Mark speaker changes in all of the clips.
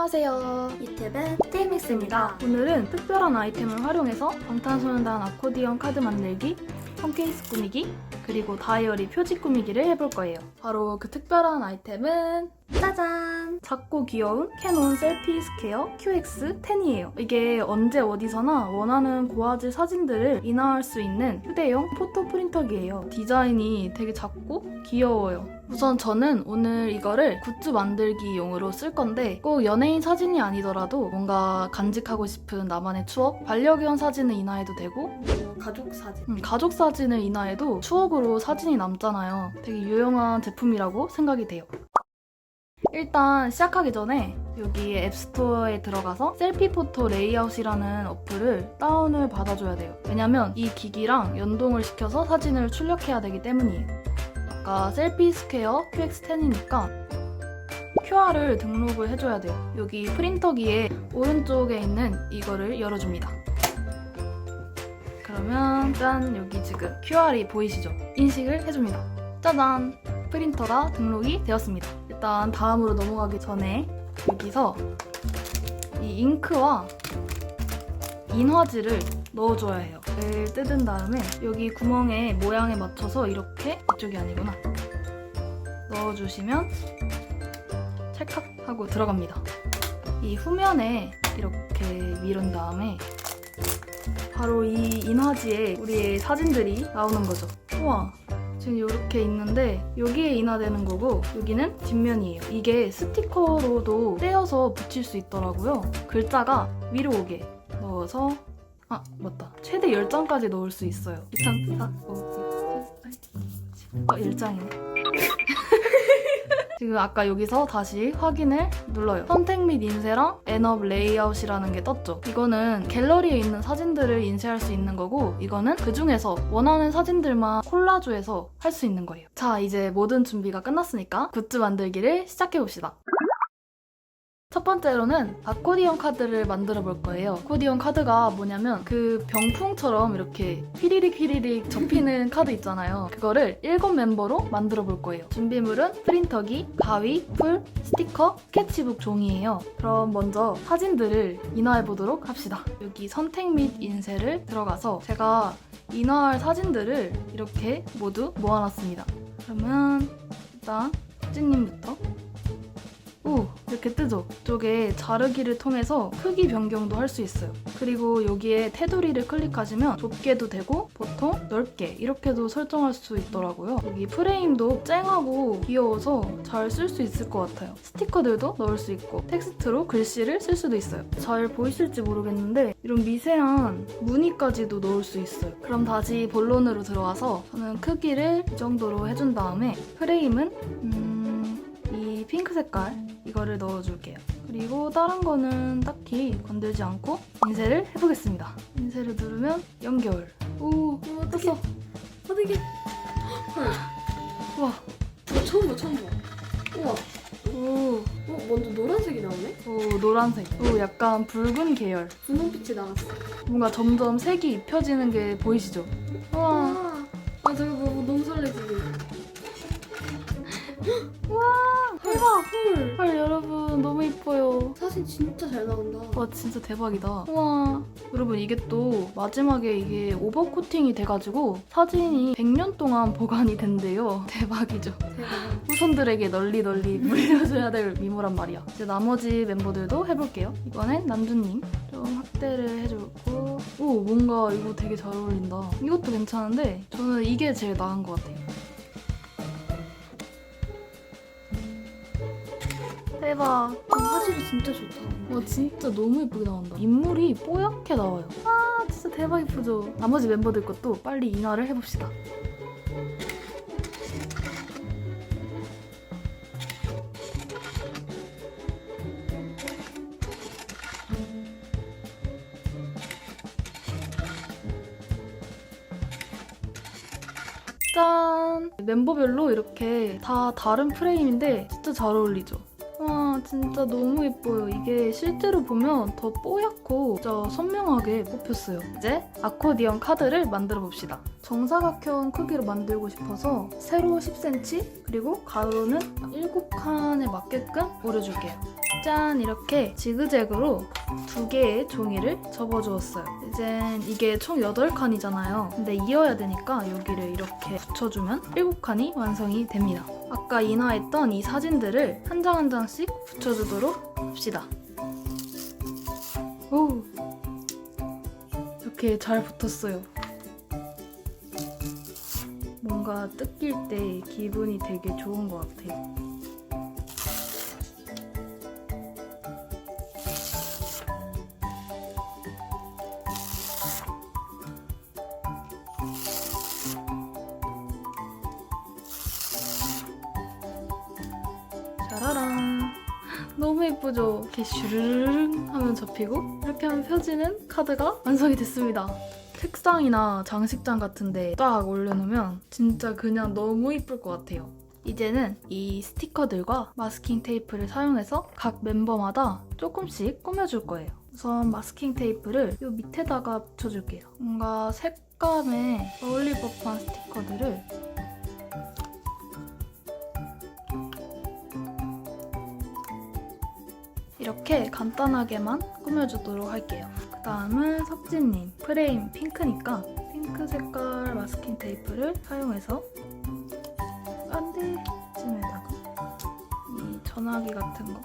Speaker 1: 안녕하세요.
Speaker 2: 유튜브 TMX입니다.
Speaker 1: 오늘은 특별한 아이템을 활용해서 방탄소년단 아코디언 카드 만들기, 폰케이스 꾸미기, 그리고 다이어리 표지 꾸미기를 해볼 거예요. 바로 그 특별한 아이템은
Speaker 2: 짜잔!
Speaker 1: 작고 귀여운 캐논 셀피 스퀘어 QX10이에요. 이게 언제 어디서나 원하는 고화질 사진들을 인화할 수 있는 휴대용 포토 프린터기예요. 디자인이 되게 작고 귀여워요. 우선 저는 오늘 이거를 굿즈 만들기용으로 쓸 건데 꼭 연예인 사진이 아니더라도 뭔가 간직하고 싶은 나만의 추억, 반려견 사진을 인화해도 되고
Speaker 2: 가족 사진.
Speaker 1: 가족 사진을 인화해도 추억으로 사진이 남잖아요. 되게 유용한 제품이라고 생각이 돼요. 일단 시작하기 전에 여기 앱스토어에 들어가서 셀피 포토 레이아웃이라는 어플을 다운을 받아줘야 돼요. 왜냐면 이 기기랑 연동을 시켜서 사진을 출력해야 되기 때문이에요. 아까 셀피 스퀘어 QX10이니까 QR을 등록을 해줘야 돼요. 여기 프린터기에 오른쪽에 있는 이거를 열어줍니다. 그러면 짠! 여기 지금 QR이 보이시죠? 인식을 해줍니다. 짜잔! 프린터가 등록이 되었습니다. 일단 다음으로 넘어가기 전에 여기서 이 잉크와 인화지를 넣어줘야 해요. 를 뜯은 다음에 여기 구멍에 모양에 맞춰서 이렇게 이쪽이 아니구나. 넣어주시면 찰칵 하고 들어갑니다. 이 후면에 이렇게 미룬 다음에 바로 이 인화지에 우리의 사진들이 나오는 거죠. 우와! 지금 이렇게 있는데 여기에 인화되는 거고 여기는 뒷면이에요. 이게 스티커로도 떼어서 붙일 수 있더라고요. 글자가 위로 오게 넣어서 맞다. 최대 10장까지 넣을 수 있어요. 2, 3, 4, 5, 6, 7, 8, 10. 1장이네. 지금 아까 여기서 다시 확인을 눌러요. 선택 및 인쇄랑 앤업 레이아웃이라는 게 떴죠. 이거는 갤러리에 있는 사진들을 인쇄할 수 있는 거고 이거는 그 중에서 원하는 사진들만 콜라주해서 할 수 있는 거예요. 자, 이제 모든 준비가 끝났으니까 굿즈 만들기를 시작해봅시다. 첫 번째로는 아코디언 카드를 만들어 볼 거예요. 아코디언 카드가 뭐냐면 그 병풍처럼 이렇게 휘리릭 휘리릭 접히는 카드 있잖아요. 그거를 7멤버로 만들어 볼 거예요. 준비물은 프린터기, 가위, 풀, 스티커, 스케치북 종이에요. 그럼 먼저 사진들을 인화해 보도록 합시다. 여기 선택 및 인쇄를 들어가서 제가 인화할 사진들을 이렇게 모두 모아놨습니다. 그러면 일단 수진님부터 오! 이렇게 뜨죠? 이쪽에 자르기를 통해서 크기 변경도 할 수 있어요. 그리고 여기에 테두리를 클릭하시면 좁게도 되고 보통 넓게 이렇게도 설정할 수 있더라고요. 여기 프레임도 쨍하고 귀여워서 잘 쓸 수 있을 것 같아요. 스티커들도 넣을 수 있고 텍스트로 글씨를 쓸 수도 있어요. 잘 보이실지 모르겠는데 이런 미세한 무늬까지도 넣을 수 있어요. 그럼 다시 본론으로 들어와서 저는 크기를 이 정도로 해준 다음에 프레임은 이 핑크 색깔 이거를 넣어줄게요. 그리고 다른 거는 딱히 건들지 않고 인쇄를 해보겠습니다. 인쇄를 누르면 연결. 오, 떴어.
Speaker 2: 어떻게? 헐.
Speaker 1: 우와.
Speaker 2: 처음 봐. 우와.
Speaker 1: 오,
Speaker 2: 먼저 노란색이 나오네?
Speaker 1: 오, 노란색. 오, 약간 붉은 계열.
Speaker 2: 분홍빛이 나왔어.
Speaker 1: 뭔가 점점 색이 입혀지는 게 보이시죠? 우와.
Speaker 2: 저거 너무 설레지.
Speaker 1: 우와, 대박.
Speaker 2: 헐.
Speaker 1: 헐, 여러분 너무 이뻐요.
Speaker 2: 사진 진짜 잘 나온다.
Speaker 1: 와, 진짜 대박이다. 우와. 여러분 이게 또 마지막에 이게 오버코팅이 돼가지고 사진이 100년 동안 보관이 된대요. 대박이죠.
Speaker 2: 대박.
Speaker 1: 후손들에게 널리 물려줘야 될 미모란 말이야. 이제 나머지 멤버들도 해볼게요. 이번엔 남준님 좀 확대를 해주고 오, 뭔가 이거 되게 잘 어울린다. 이것도 괜찮은데 저는 이게 제일 나은 것 같아요. 대박.
Speaker 2: 화질이 진짜 좋다.
Speaker 1: 와, 진짜 너무 예쁘게 나온다. 인물이 뽀얗게 나와요. 아, 진짜 대박 예쁘죠? 나머지 멤버들 것도 빨리 인화를 해봅시다. 짠! 멤버별로 이렇게 다 다른 프레임인데 진짜 잘 어울리죠? 와 진짜 너무 예뻐요. 이게 실제로 보면 더 뽀얗고 진짜 선명하게 뽑혔어요. 이제 아코디언 카드를 만들어 봅시다. 정사각형 크기로 만들고 싶어서 세로 10cm 그리고 가로는 7칸에 맞게끔 오려줄게요. 짠! 이렇게 지그재그로 2개의 종이를 접어주었어요. 이젠 이게 총 8칸이잖아요. 근데 이어야 되니까 여기를 이렇게 붙여주면 7칸이 완성이 됩니다. 아까 인화했던 이 사진들을 한 장 한 장씩 붙여주도록 합시다. 오! 이렇게 잘 붙었어요. 뭔가 뜯길 때 기분이 되게 좋은 것 같아요. 짜라란. 너무 예쁘죠? 이렇게 슈르릉 하면 접히고 이렇게 하면 펴지는 카드가 완성이 됐습니다. 책상이나 장식장 같은데 딱 올려놓으면 진짜 그냥 너무 예쁠 것 같아요. 이제는 이 스티커들과 마스킹 테이프를 사용해서 각 멤버마다 조금씩 꾸며줄 거예요. 우선 마스킹 테이프를 이 밑에다가 붙여줄게요. 뭔가 색감에 어울릴 법한 스티커들을 이렇게 간단하게만 꾸며주도록 할게요. 그 다음은 석진님 프레임 핑크니까 핑크 색깔 마스킹 테이프를 사용해서 안돼 쯤에다가 이 전화기 같은 거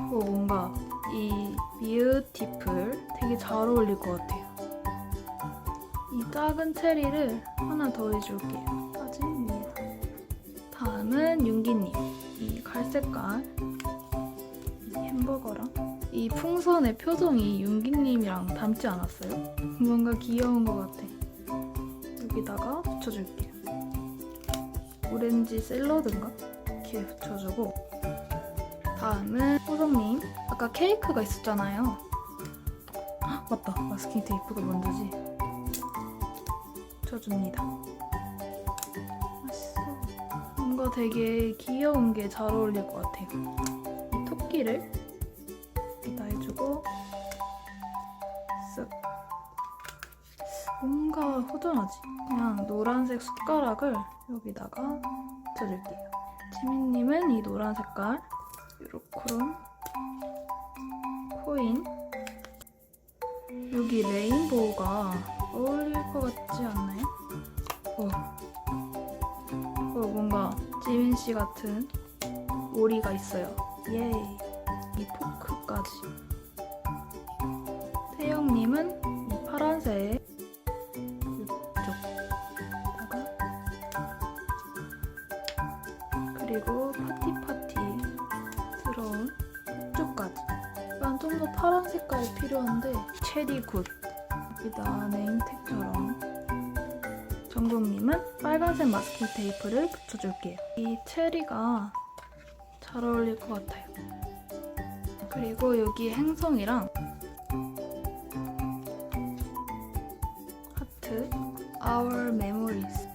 Speaker 1: 뭔가 이 뷰티풀 되게 잘 어울릴 것 같아요. 이 작은 체리를 하나 더 해줄게요. 사진 위에다. 다음은 윤기님 이 갈색깔 햄버거랑 이 풍선의 표정이 윤기님이랑 닮지 않았어요? 뭔가 귀여운 것 같아. 여기다가 붙여줄게요. 오렌지 샐러드인가? 이렇게 붙여주고 다음은 호성님 아까 케이크가 있었잖아요. 헉, 맞다. 마스킹 테이프가 먼저지. 붙여줍니다. 맛있어. 뭔가 되게 귀여운 게 잘 어울릴 것 같아요. 이 토끼를 여기다 해주고 쓱 뭔가 허전하지? 그냥 노란색 숟가락을 여기다가 붙여줄게요. 지민님은 이 노란 색깔 요렇게롬 코인 여기 레인보우가 어울릴 것 같지 않나요? 뭔가 지민씨 같은 오리가 있어요. 예이. 이 포크까지. 태영님은 이 파란색 이쪽다가 그리고 파티스러운 이쪽까지. 약간 좀 더 파란 색깔이 필요한데 체리굿 여기다 네임택처럼. 정국님은 빨간색 마스킹 테이프를 붙여줄게요. 이 체리가 잘 어울릴 것 같아요. 그리고 여기 행성이랑 하트, Our Memories.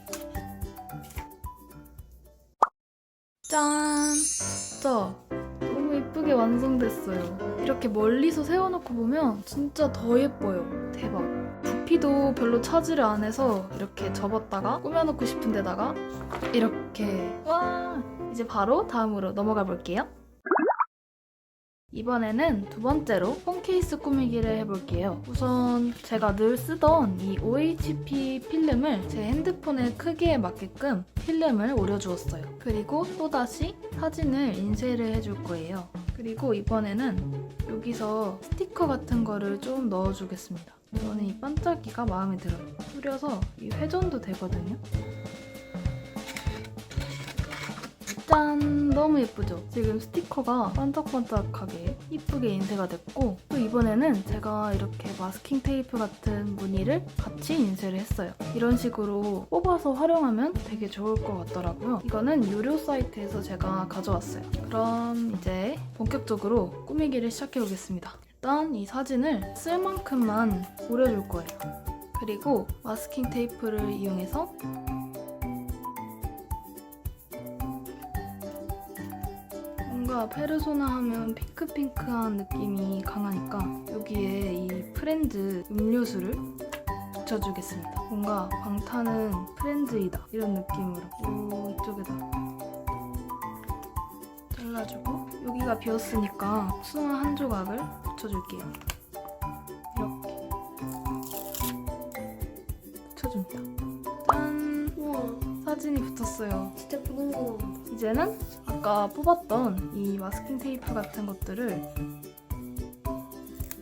Speaker 1: 짠! 진짜 너무 예쁘게 완성됐어요. 이렇게 멀리서 세워놓고 보면 진짜 더 예뻐요. 대박. 부피도 별로 차지를 안 해서 이렇게 접었다가 꾸며놓고 싶은 데다가 이렇게 와! 이제 바로 다음으로 넘어가 볼게요. 이번에는 두 번째로 폰 케이스 꾸미기를 해볼게요. 우선 제가 늘 쓰던 이 OHP 필름을 제 핸드폰의 크기에 맞게끔 필름을 오려주었어요. 그리고 또다시 사진을 인쇄를 해줄 거예요. 그리고 이번에는 여기서 스티커 같은 거를 좀 넣어주겠습니다. 저는 이 반짝이가 마음에 들어요. 뿌려서 이 회전도 되거든요. 짠! 너무 예쁘죠? 지금 스티커가 반짝반짝하게 이쁘게 인쇄가 됐고 또 이번에는 제가 이렇게 마스킹 테이프 같은 무늬를 같이 인쇄를 했어요. 이런 식으로 뽑아서 활용하면 되게 좋을 것 같더라고요. 이거는 유료 사이트에서 제가 가져왔어요. 그럼 이제 본격적으로 꾸미기를 시작해보겠습니다. 일단 이 사진을 쓸 만큼만 오려줄 거예요. 그리고 마스킹 테이프를 이용해서 뭔가 페르소나 하면 핑크핑크한 느낌이 강하니까 여기에 이 프렌즈 음료수를 붙여주겠습니다. 뭔가 방탄은 프렌즈이다 이런 느낌으로 이쪽에다 잘라주고 여기가 비었으니까 복숭아 한 조각을 붙여줄게요. 이렇게 붙여줍니다. 짠!
Speaker 2: 우와,
Speaker 1: 사진이 붙었어요.
Speaker 2: 진짜 분홍분홍하다.
Speaker 1: 이제는 아까 뽑았던 이 마스킹 테이프 같은 것들을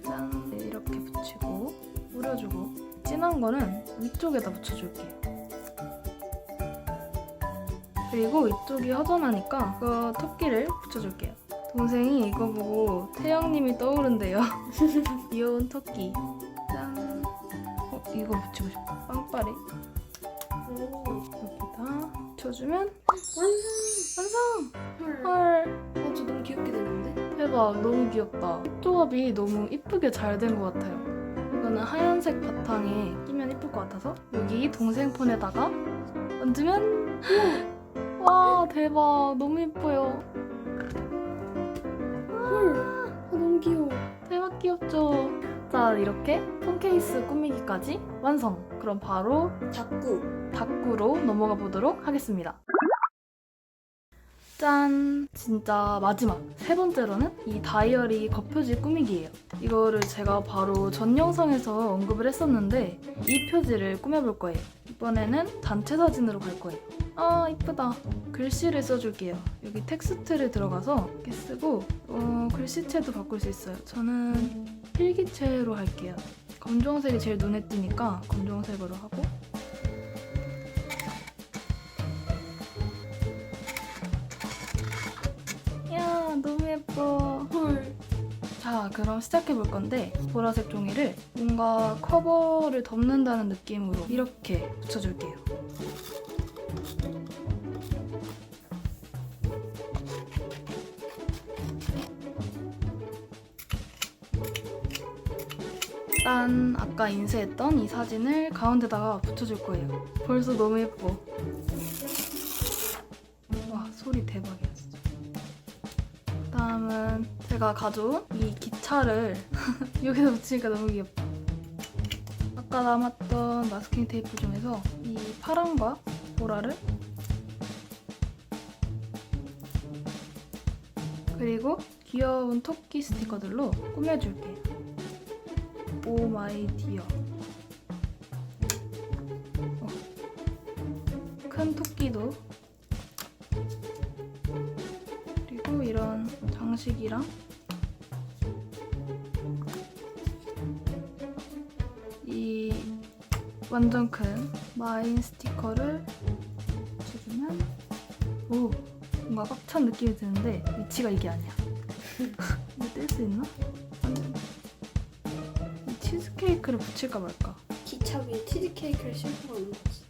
Speaker 1: 짠! 이렇게 붙이고 뿌려주고 진한 거는 위쪽에다 붙여줄게요. 그리고 이쪽이 허전하니까 이거 토끼를 붙여줄게요. 동생이 이거 보고 태영님이 떠오른대요. 귀여운 토끼. 짠! 이거 붙이고 싶어. 빵빠레.
Speaker 2: 오,
Speaker 1: 여기다 붙여주면
Speaker 2: 완성!
Speaker 1: 완성!
Speaker 2: 헐.
Speaker 1: 헐!
Speaker 2: 저 너무 귀엽게 됐는데?
Speaker 1: 대박, 너무 귀엽다. 조합이 너무 이쁘게 잘 된 것 같아요. 이거는 하얀색 바탕에 끼면 이쁠 것 같아서 여기 동생 폰에다가 얹으면 와 대박, 너무 예뻐요.
Speaker 2: 헐, 너무 귀여워.
Speaker 1: 대박 귀엽죠? 자, 이렇게 폰 케이스 꾸미기까지 완성! 그럼 바로
Speaker 2: 자꾸.
Speaker 1: 다꾸로 넘어가 보도록 하겠습니다. 짠! 진짜 마지막 세 번째로는 이 다이어리 겉표지 꾸미기예요. 이거를 제가 바로 전 영상에서 언급을 했었는데 이 표지를 꾸며볼 거예요. 이번에는 단체 사진으로 갈 거예요. 아 이쁘다. 글씨를 써줄게요. 여기 텍스트를 들어가서 이렇게 쓰고 글씨체도 바꿀 수 있어요. 저는 필기체로 할게요. 검정색이 제일 눈에 띄니까 검정색으로 하고 이야 너무 예뻐.
Speaker 2: 헐.
Speaker 1: 자 그럼 시작해 볼 건데 보라색 종이를 뭔가 커버를 덮는다는 느낌으로 이렇게 붙여줄게요. 짠! 아까 인쇄했던 이 사진을 가운데다가 붙여줄 거예요. 벌써 너무 예뻐. 와 소리 대박이야 진짜. 다음은 제가 가져온 이 기차를 여기다 붙이니까 너무 귀엽다. 아까 남았던 마스킹 테이프 중에서 이 파랑과 보라를 그리고 귀여운 토끼 스티커들로 꾸며줄게요. 오 마이 디어. 큰 토끼도 그리고 이런 장식이랑 이 완전 큰 마인 스티커를 붙여주면 오 뭔가 꽉 찬 느낌이 드는데 위치가 이게 아니야. 이거 뗄 수 있나? 이 치즈케이크를 붙일까 말까.
Speaker 2: 기차 위에 치즈케이크를 싣고 가는 거지.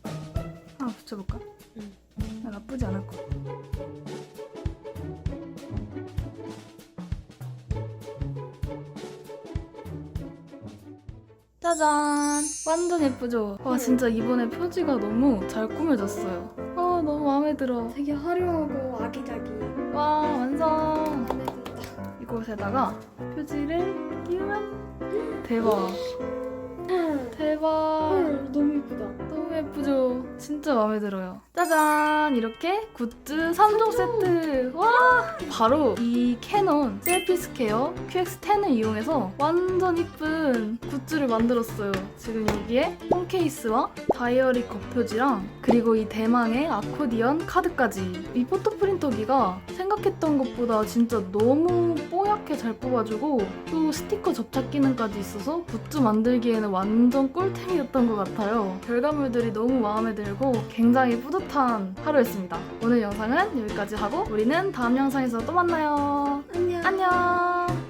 Speaker 1: 하나 붙여볼까?
Speaker 2: 응.
Speaker 1: 나쁘지 않을 것 같아. 짜잔! 완전 예쁘죠? 와 진짜 이번에 표지가 너무 잘 꾸며졌어요. 아 너무 마음에 들어.
Speaker 2: 되게 화려하고 아기자기.
Speaker 1: 와 완성!
Speaker 2: 마음에 든다.
Speaker 1: 이곳에다가 표지를 끼우면 대박! 대박!
Speaker 2: 헐, 너무 예쁘다.
Speaker 1: 너무 예쁘죠? 진짜 마음에 들어요. 짜잔! 이렇게 굿즈 3종 세트! 와! 바로 이 캐논 셀피 스퀘어 QX10을 이용해서 완전 이쁜 굿즈를 만들었어요. 지금 여기에 폰 케이스와 다이어리 겉표지랑 그리고 이 대망의 아코디언 카드까지. 이 포토 프린터기가 생각했던 것보다 진짜 너무 뽀얗게 잘 뽑아주고 또 스티커 접착 기능까지 있어서 굿즈 만들기에는 완전 꿀템이었던 것 같아요. 결과물들이 너무 마음에 들고 굉장히 뿌듯한 하루였습니다. 오늘 영상은 여기까지 하고 우리는 다음 영상에서 또 만나요.
Speaker 2: 안녕.
Speaker 1: 안녕!